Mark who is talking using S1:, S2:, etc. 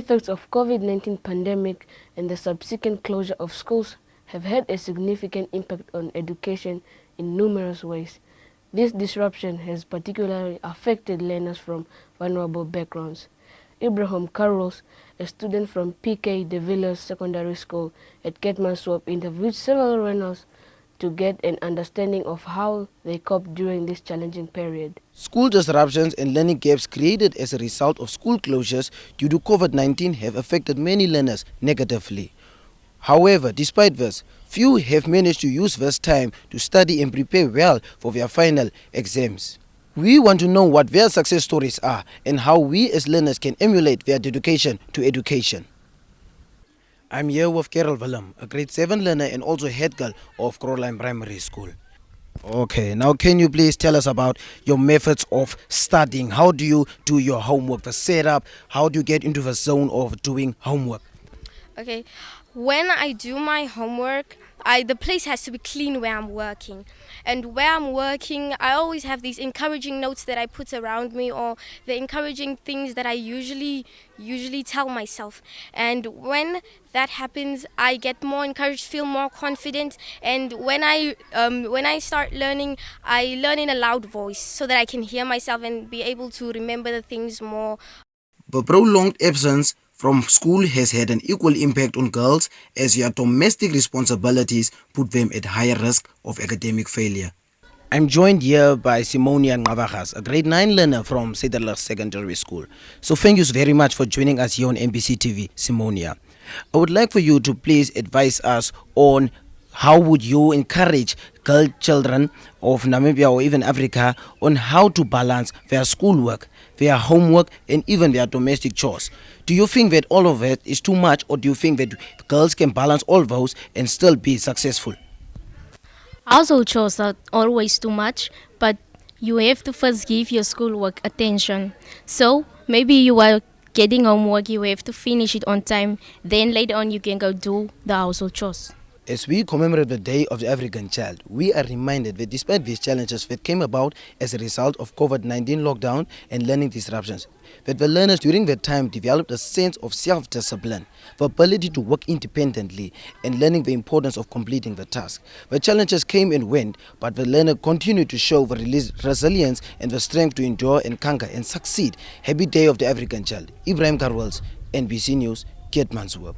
S1: Effects of COVID-19 pandemic and the subsequent closure of schools have had a significant impact on education in numerous ways. This disruption has particularly affected learners from vulnerable backgrounds. Ibrahim Karools, a student from PK de Villiers Secondary School at Keetmanshoop, interviewed several learners to get an understanding of how they coped during this challenging period.
S2: School disruptions and learning gaps created as a result of school closures due to COVID-19 have affected many learners negatively. However, despite this, few have managed to use this time to study and prepare well for their final exams. We want to know what their success stories are and how we as learners can emulate their dedication to education. I'm here with Carol Willem, a grade 7 learner and also head girl of Caroline Primary School. Okay, now can you please tell us about your methods of studying? How do you do your homework, the setup? How do you get into the zone of doing homework?
S3: Okay, when I do my homework, the place has to be clean where I'm working. And where I'm working, I always have these encouraging notes that I put around me, or the encouraging things that I usually tell myself. And when that happens, I get more encouraged, feel more confident. And when I start learning, I learn in a loud voice so that I can hear myself and be able to remember the things more.
S2: The prolonged absence from school has had an equal impact on girls as their domestic responsibilities put them at higher risk of academic failure. I'm joined here by Simonia Ngavagas, a grade 9 learner from Villiers Secondary School. So thank you very much for joining us here on MBC TV, Simonia. I would like for you to please advise us on how would you encourage girl children of Namibia or even Africa on how to balance their schoolwork, their homework, and even their domestic chores. Do you think that all of it is too much, or do you think that girls can balance all those and still be successful?
S4: Household chores are always too much, but you have to first give your schoolwork attention. So maybe you are getting homework, you have to finish it on time, then later on you can go do the household chores.
S2: As we commemorate the Day of the African Child, we are reminded that despite these challenges that came about as a result of COVID-19 lockdown and learning disruptions, that the learners during that time developed a sense of self-discipline, the ability to work independently, and learning the importance of completing the task. The challenges came and went, but the learner continued to show the resilience and the strength to endure and conquer and succeed. Happy Day of the African Child. Ibrahim Karools, NBC News, Keetmanshoop.